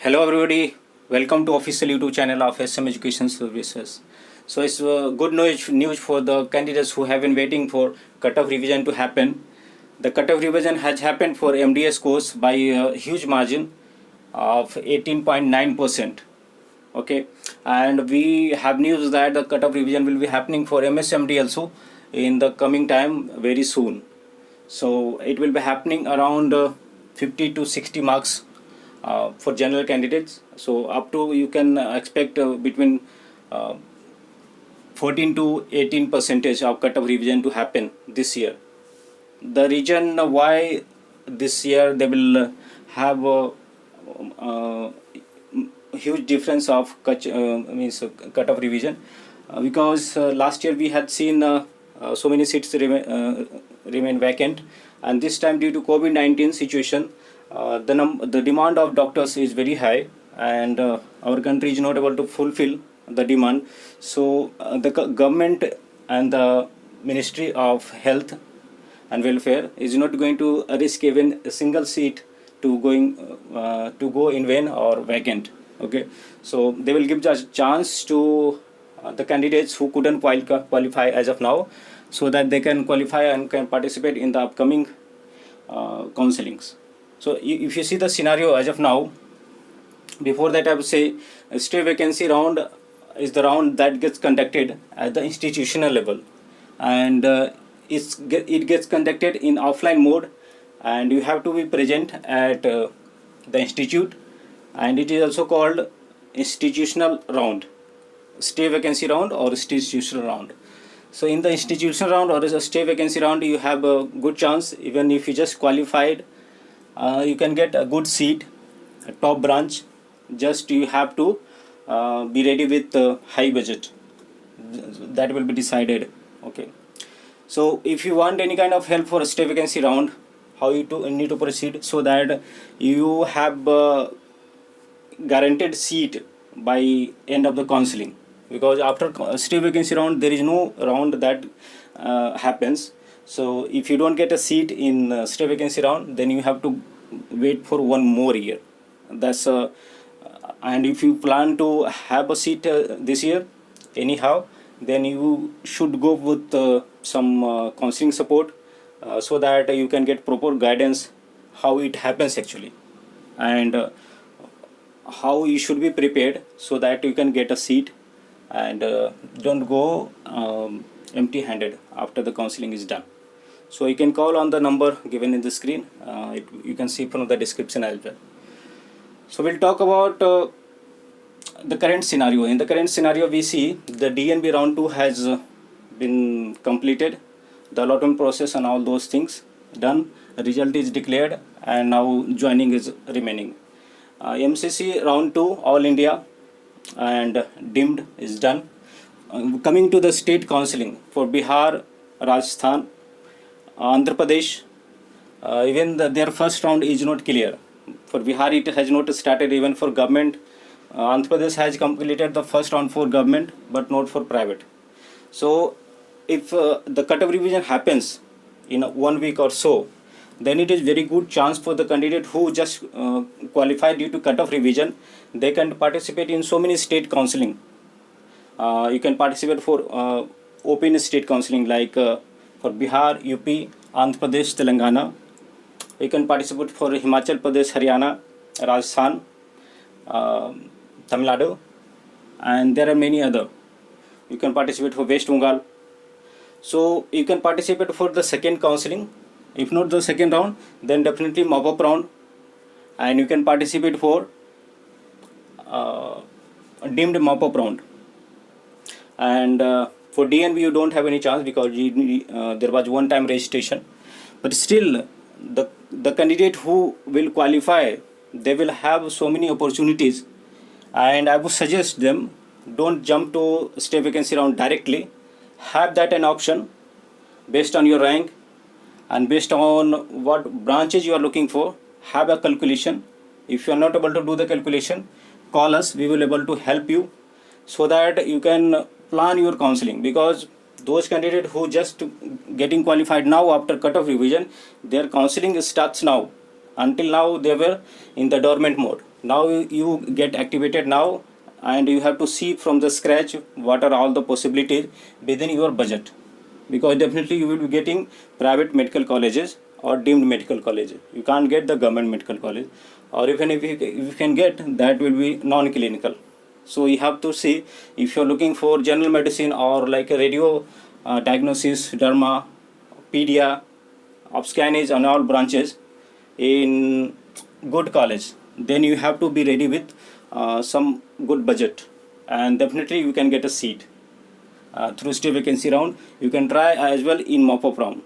Hello everybody, welcome to official YouTube channel of SM Education Services. So it's good news for the candidates who have been waiting for cut-off revision to happen. The cut-off revision has happened for MDS course by a huge margin of 18.9%. Okay, and we have news that the cut-off revision will be happening for MSMD also in the coming time very soon. So it will be happening around 50 to 60 marks for general candidates. So up to you can expect between 14 to 18 percentage of cut-off revision to happen this year. The reason why this year they will have a huge difference of cut-off revision because last year we had seen so many seats remain vacant, and this time due to COVID-19 situation the demand of doctors is very high, and our country is not able to fulfill the demand. So the government and the Ministry of Health and Welfare is not going to risk even a single seat to go in vain or vacant. Okay, so they will give just chance to the candidates who couldn't qualify as of now, so that they can qualify and can participate in the upcoming counselings. So if you see the scenario as of now, before that I would say stay vacancy round is the round that gets conducted at the institutional level, and it gets conducted in offline mode, and you have to be present at the institute, and it is also called institutional round, stay vacancy round or institutional round. So in the institutional round or a stay vacancy round, you have a good chance. Even if you just qualified, you can get a good seat, a top branch. Just you have to be ready with high budget. That will be decided. Okay. So if you want any kind of help for a stay vacancy round, how you need to proceed so that you have guaranteed seat by end of the counseling, because after stay vacancy round there is no round that happens. So if you don't get a seat in stay vacancy round, then you have to wait for one more year. That's and if you plan to have a seat this year anyhow, then you should go with some counseling support so that you can get proper guidance how it happens actually, and how you should be prepared so that you can get a seat, and don't go empty handed after the counseling is done. So you can call on the number given in the screen. You can see from the description as well. So we'll talk about the current scenario. In the current scenario, we see the DNB round 2 has been completed, the allotment process and all those things done. Result is declared, and now joining is remaining. MCC round 2 all India and deemed is done. Coming to the state counseling for Bihar, Rajasthan, Andhra Pradesh, even their first round is not clear. For Bihar it has not started even for government. Andhra Pradesh has completed the first round for government but not for private. So if the cut-off revision happens in 1 week or so, then it is very good chance for the candidate who just qualified due to cut-off revision. They can participate in so many state counseling. You can participate for open state counseling like for Bihar, UP, Andhra Pradesh, Telangana. You can participate for Himachal Pradesh, Haryana, Rajasthan, Tamil Nadu, and there are many other. You can participate for West Bengal. So you can participate for the second counseling. If not the second round, then definitely mop-up round, and you can participate for deemed mop-up round. And for DNB you don't have any chance because there was one-time registration. But still, the candidate who will qualify, they will have so many opportunities, and I would suggest them don't jump to stay vacancy round directly. Have that an option based on your rank and based on what branches you are looking for. Have a calculation. If you are not able to do the calculation, call us. We will able to help you so that you can plan your counseling, because those candidates who just getting qualified now after cut-off revision, their counseling starts now. Until now they were in the dormant mode. Now you get activated now, and you have to see from the scratch what are all the possibilities within your budget, because definitely you will be getting private medical colleges or deemed medical colleges. You can't get the government medical college, or even if you can get, that will be non-clinical. So you have to see if you're looking for general medicine or like a radio diagnosis, derma, pedia, obscanage and all branches in good college, then you have to be ready with some good budget, and definitely you can get a seat through state vacancy round. You can try as well in mop-up round.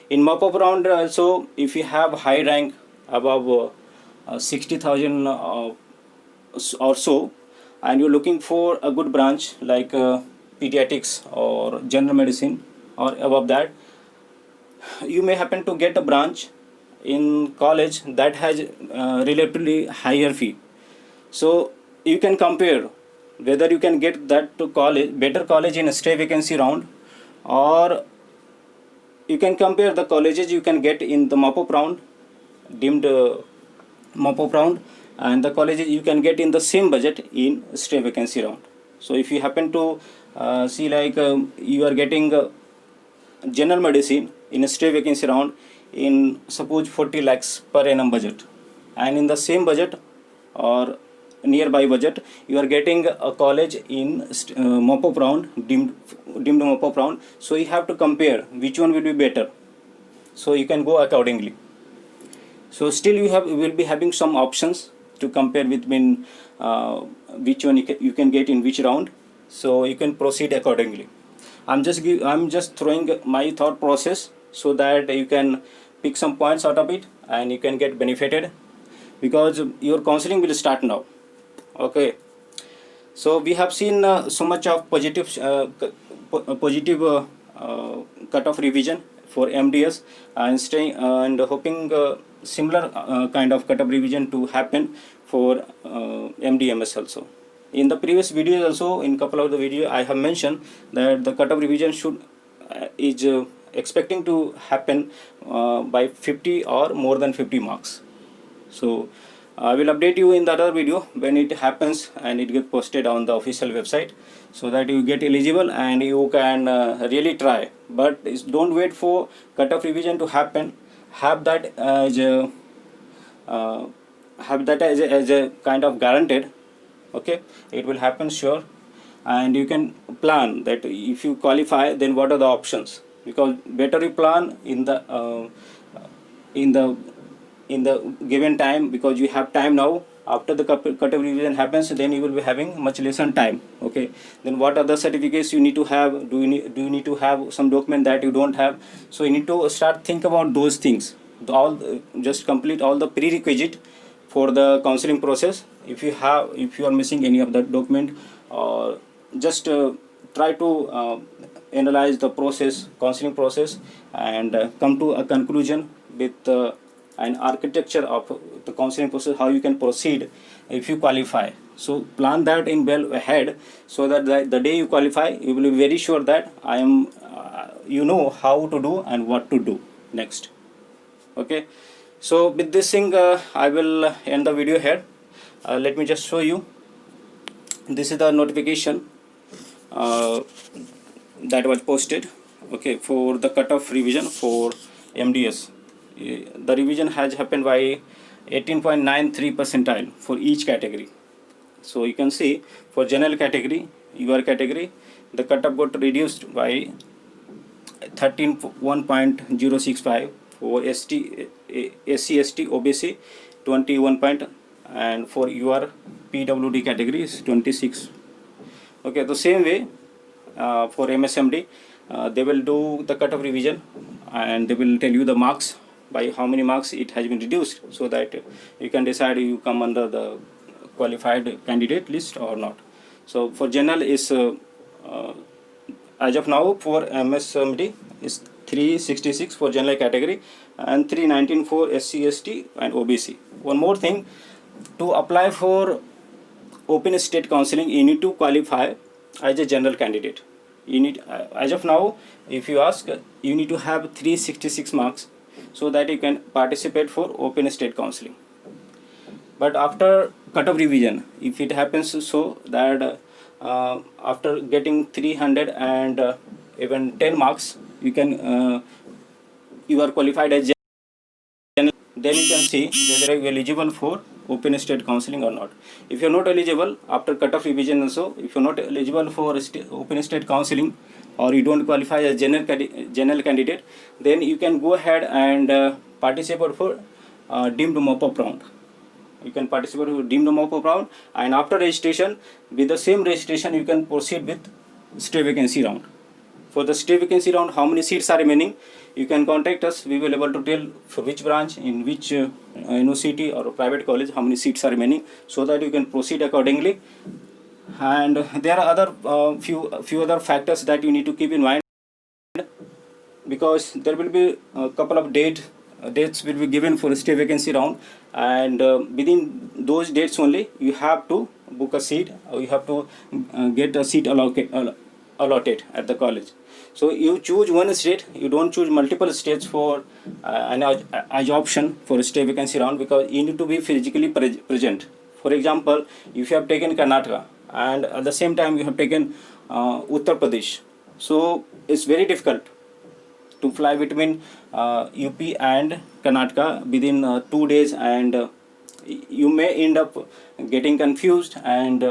In mop-up round also, if you have high rank above 60,000 or so, and you're looking for a good branch like pediatrics or general medicine or above that, you may happen to get a branch in college that has relatively higher fee. So you can compare whether you can get that to college, better college in a stray vacancy round, or you can compare the colleges you can get in the mop-up round, deemed mop-up round, and the colleges you can get in the same budget in stray vacancy round. So if you happen to see like you are getting general medicine in a stray vacancy round in suppose 40 lakhs per annum budget, and in the same budget or nearby budget you are getting a college in mop-up round, deemed mop-up round. So you have to compare which one will be better, so you can go accordingly. So still you will be having some options to compare between which one you can get in which round, so you can proceed accordingly. I'm just throwing my thought process so that you can pick some points out of it and you can get benefited, because your counseling will start now. Okay, so we have seen so much of positive cut-off revision for MDS, and staying and hoping similar kind of cut-off revision to happen for MDMS also. In the previous videos also, in couple of the video I have mentioned that the cut-off revision is expecting to happen by 50 or more than 50 marks. So I will update you in the other video when it happens and it gets posted on the official website, so that you get eligible and you can really try. But don't wait for cut-off revision to happen. Have that as a kind of guaranteed. Okay, it will happen sure, and you can plan that if you qualify, then what are the options, because better you plan in the given time, because you have time now. After the cut-off revision happens, then you will be having much less on time. Okay, then what other certificates you need to have? Do you need to have some document that you don't have? So you need to start think about those things. Just complete all the prerequisite for the counseling process. If you are missing any of that document, or just try to analyze the counseling process, and come to a conclusion with an architecture of the counseling process, how you can proceed if you qualify. So plan that in well ahead, so that the day you qualify, you will be very sure that you know how to do and what to do next. Okay, so with this thing I will end the video here. Let me just show you. This is the notification that was posted, okay, for the cut-off revision for MDS. The revision has happened by 18.93 percentile for each category. So you can see for general category, your category, the cut-off got reduced by 1.065. for SC, ST, OBC 21 point, and for your PWD category is 26. Okay, the same way for MSMD, they will do the cut-off revision and they will tell you the marks, by how many marks it has been reduced, so that you can decide you come under the qualified candidate list or not. So for general is as of now for MSMD is 366 for general category and 319 for SC, ST and OBC. One more thing, to apply for open state counseling, you need to qualify as a general candidate. You need, as of now, if you ask, you need to have 366 marks so that you can participate for open state counseling. But after cut-off revision. If it happens so that after getting 300 and even 10 marks, you are qualified as general. Then you can see whether you are eligible for open state counseling or not. If you are not eligible after cut-off revision also, if you are not eligible for open state counseling, or you don't qualify as general candidate, then you can go ahead and participate for deemed mop-up round. You can participate for deemed mop-up round, and after registration, with the same registration, you can proceed with stay vacancy round. For the stay vacancy round, how many seats are remaining, you can contact us. We will able to tell for which branch, in which university or private college, how many seats are remaining, so that you can proceed accordingly. And there are other few other factors that you need to keep in mind, because there will be a couple of dates will be given for stay vacancy round, and within those dates only you have to book a seat, or you have to get a seat allotted at the college. So you choose one state, you don't choose multiple states for as option for stay vacancy round, because you need to be physically present. For example, if you have taken Karnataka and at the same time you have taken Uttar Pradesh, so it's very difficult to fly between UP and Karnataka within 2 days, and you may end up getting confused and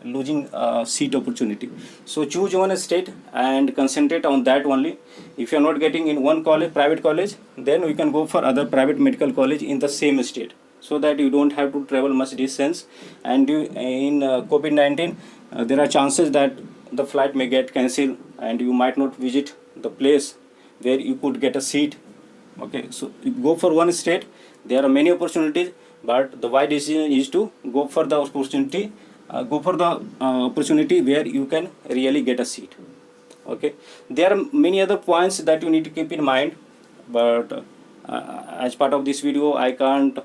losing seat opportunity. So choose one state and concentrate on that only. If you are not getting in one college, private college, then we can go for other private medical college in the same state, so that you don't have to travel much distance. And in COVID-19, there are chances that the flight may get cancelled and you might not visit the place where you could get a seat. Okay, so you go for one state. There are many opportunities, but the wise decision is to go for the opportunity. Opportunity where you can really get a seat. Okay, there are many other points that you need to keep in mind, but as part of this video, I can't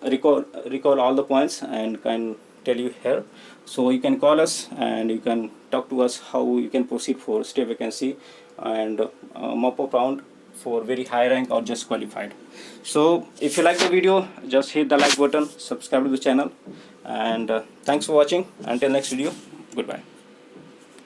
recall all the points and can tell you here. So you can call us and you can talk to us how you can proceed for stay vacancy and mop-up round for very high rank or just qualified. So if you like the video, just hit the like button, subscribe to the channel, and thanks for watching. Until next video, goodbye.